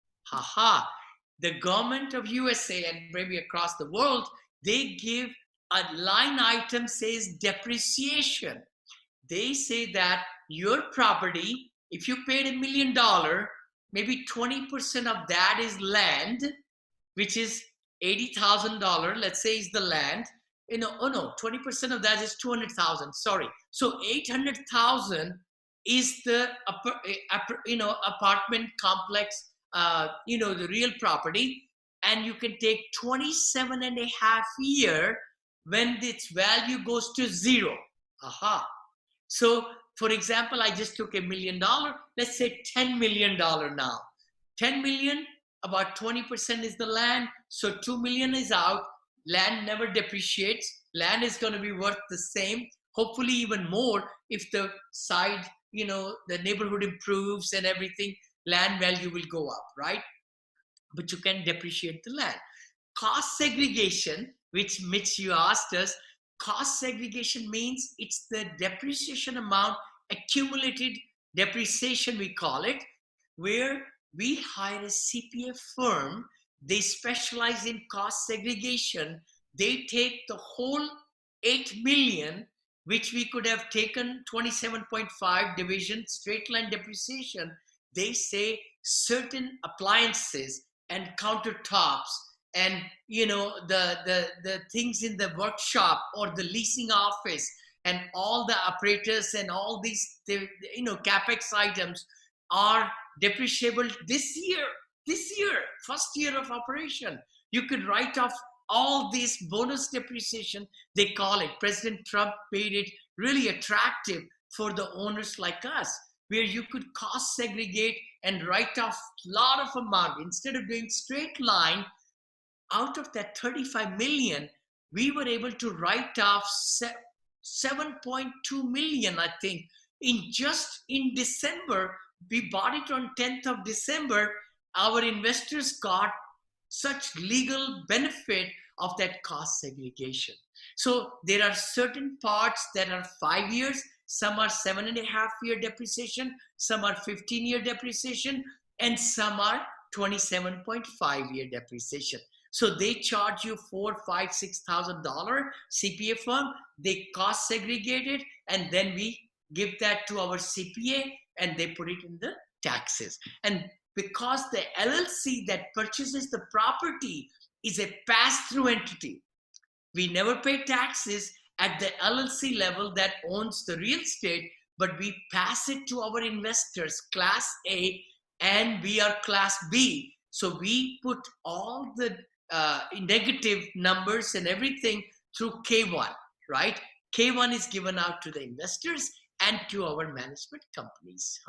the government of USA and maybe across the world, they give a line item says depreciation. They say that your property, if you paid $1 million, maybe 20% of that is land, which is $80,000, let's say is the land. 20% of that is 200,000. Sorry. So 800,000 is the apartment complex, the real property, and you can take 27 and a half year when its value goes to zero. So for example, I just took $1 million. Let's say $10 million now. 10 million, about 20% is the land. So 2 million is out. Land never depreciates. Land is going to be worth the same, hopefully even more if the side, the neighborhood improves and everything, land value will go up, right? But you can depreciate the land. Cost segregation, which Mitch, you asked us, cost segregation means it's the depreciation amount, accumulated depreciation we call it, where we hire a CPA firm. They specialize in cost segregation. They take the whole 8 million, which we could have taken 27.5 division straight line depreciation. They say certain appliances and countertops and the things in the workshop or the leasing office and all the apparatus and all these capex items are depreciable this year, first year of operation. You could write off all this bonus depreciation, they call it. President Trump made it really attractive for the owners like us, where you could cost segregate and write off a lot of amount. Instead of doing straight line, out of that 35 million, we were able to write off 7.2 million, I think. In December, we bought it on 10th of December. Our investors got such legal benefit of that cost segregation. So there are certain parts that are 5 years, some are 7.5 year depreciation, some are 15-year depreciation, and some are 27.5 year depreciation. So they charge you $4,000, $5,000, $6,000 CPA firm. They cost segregate it, and then we give that to our CPA, and they put it in the taxes. And because the LLC that purchases the property is a pass-through entity, we never pay taxes at the LLC level that owns the real estate, but we pass it to our investors, Class A, and we are Class B. So we put all the negative numbers and everything through K1, right? K1 is given out to the investors and to our management companies.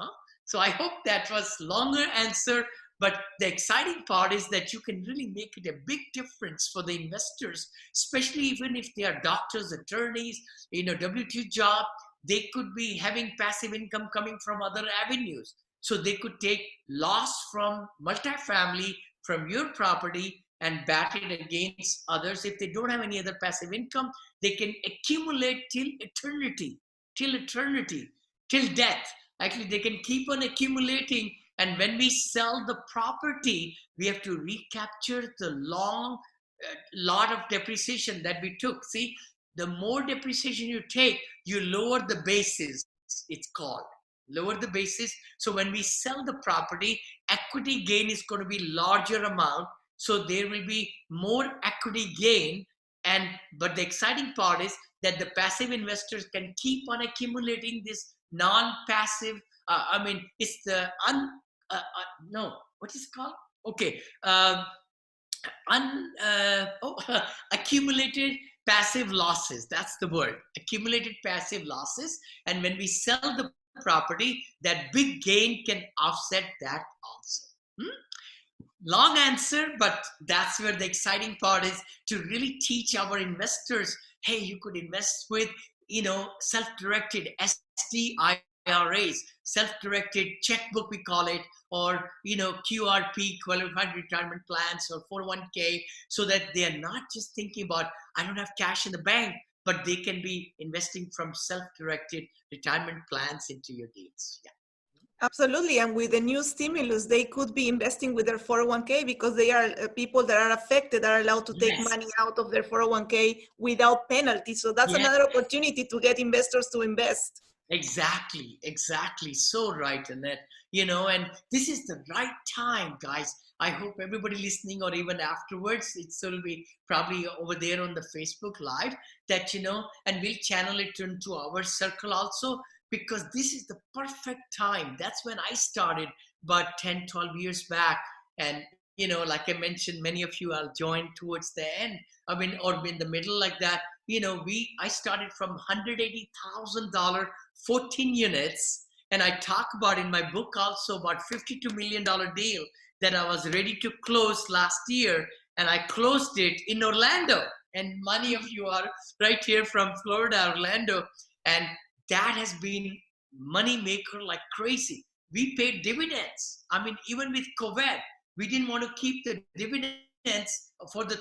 So I hope that was longer answer, but the exciting part is that you can really make it a big difference for the investors, especially even if they are doctors, attorneys, W2 job. they could be having passive income coming from other avenues. So they could take loss from multifamily, from your property, and bat it against others. If they don't have any other passive income, they can accumulate till eternity, till death. Actually, they can keep on accumulating. And when we sell the property, we have to recapture the long lot of depreciation that we took. See, the more depreciation you take, you lower the basis, it's called. Lower the basis. So when we sell the property, equity gain is going to be larger amount. So there will be more equity gain. But the exciting part is that the passive investors can keep on accumulating this non-passive. It's the no, what is it called? Okay, accumulated passive losses. That's the word. Accumulated passive losses. And when we sell the property, that big gain can offset that also. Long answer, but that's where the exciting part is, to really teach our investors, hey, you could invest with, self-directed STIRAs, self-directed checkbook, we call it, or, QRP, qualified retirement plans, or 401k, so that they are not just thinking about, I don't have cash in the bank, but they can be investing from self-directed retirement plans into your deals. Yeah. Absolutely. And with the new stimulus, they could be investing with their 401k, because they are people that are affected are allowed to take Yes. money out of their 401k without penalty. So that's Yes. another opportunity to get investors to invest. Exactly. So right, Annette. And this is the right time, guys. I hope everybody listening, or even afterwards, will be probably over there on the Facebook Live, that, and we'll channel it into our circle also, because this is the perfect time. That's when I started about 10, 12 years back. And, like I mentioned, many of you are joined towards the end, or in the middle like that. I started from $180,000, 14 units. And I talk about in my book also about $52 million deal that I was ready to close last year. And I closed it in Orlando. And many of you are right here from Florida, Orlando. And that has been money maker like crazy. We paid dividends. Even with COVID, we didn't want to keep the dividends for the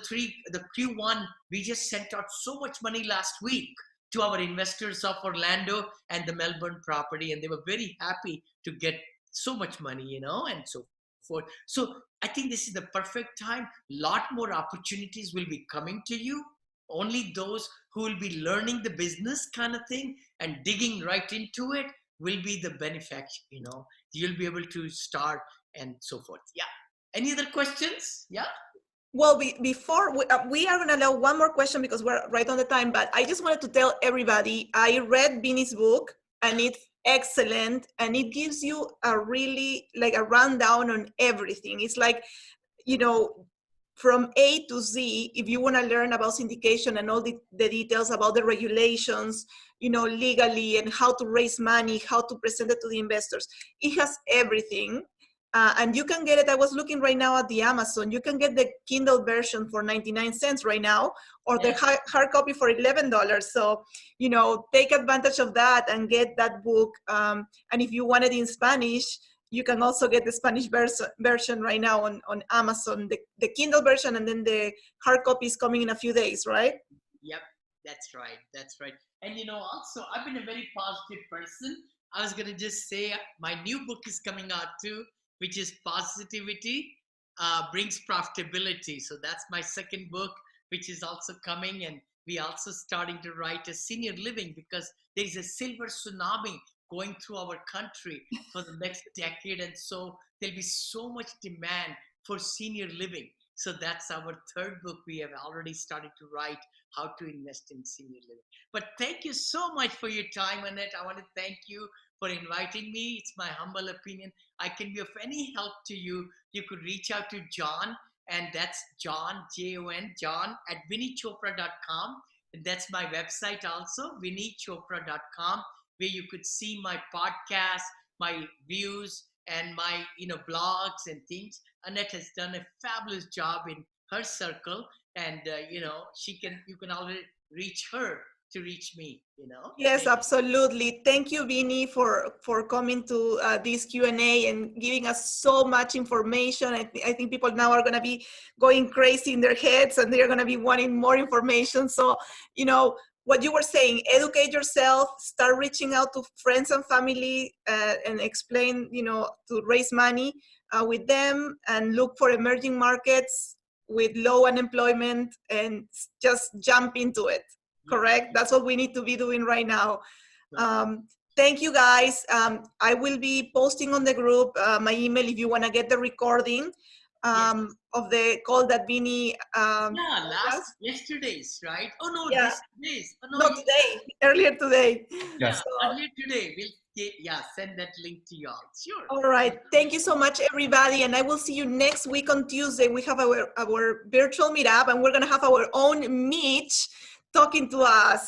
Q1. We just sent out so much money last week to our investors of Orlando and the Melbourne property, and they were very happy to get so much money, and so forth. So I think this is the perfect time. Lot more opportunities will be coming to you. Only those who will be learning the business kind of thing and digging right into it will be the beneficiary. You'll be able to start and so forth. Yeah. Any other questions? Yeah. Well, before we are going to allow one more question, because we're right on the time, but I just wanted to tell everybody, I read Vinney's book, and it's excellent, and it gives you a really a rundown on everything. It's like, from A to Z, if you want to learn about syndication and all the details about the regulations, legally, and how to raise money, how to present it to the investors. It has everything. And you can get it. I was looking right now at the Amazon. You can get the Kindle version for 99 cents right now, or the hard copy for $11. So, take advantage of that and get that book. And if you want it in Spanish, you can also get the Spanish version right now on Amazon, the Kindle version, and then the hard copy is coming in a few days, right? Yep, that's right. And also, I've been a very positive person. I was going to just say my new book is coming out too, which is Positivity Brings Profitability. So that's my second book, which is also coming. And we also starting to write a senior living, because there's a silver tsunami going through our country for the next decade. And so there'll be so much demand for senior living. So that's our third book we have already started to write, how to invest in senior living. But thank you so much for your time, Annette. I want to thank you for inviting me. It's my humble opinion. I can be of any help to you. You could reach out to John, and that's John, Jon, John at VinneyChopra.com. And that's my website also, VinneyChopra.com, where you could see my podcast, my views, and my blogs and things. Annette has done a fabulous job in her circle, and you can already reach her to reach me, you know. Yes, absolutely. Thank you, Vinney, for coming to this Q&A and giving us so much information. I think people now are going to be going crazy in their heads, and they're going to be wanting more information. So, you know, what you were saying, educate yourself, start reaching out to friends and family, and explain, you know, to raise money with them, and look for emerging markets with low unemployment, and just jump into it. Correct? That's what we need to be doing right now. Thank you, guys. I will be posting on the group my email if you want to get the recording of the call that Vinney yesterday's, right? Oh no, Yeah. this days. Oh, No, today, earlier today. Yes. Earlier today. We'll send that link to y'all. Sure. All right. Thank you so much, everybody. And I will see you next week on Tuesday. We have our virtual meetup, and we're going to have our own Mitch talking to us.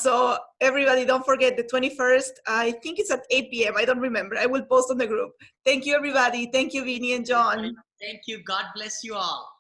So everybody, don't forget the 21st. I think it's at 8 p.m. I don't remember. I will post on the group. Thank you, everybody. Thank you, Vinney and John. Thank you. God bless you all.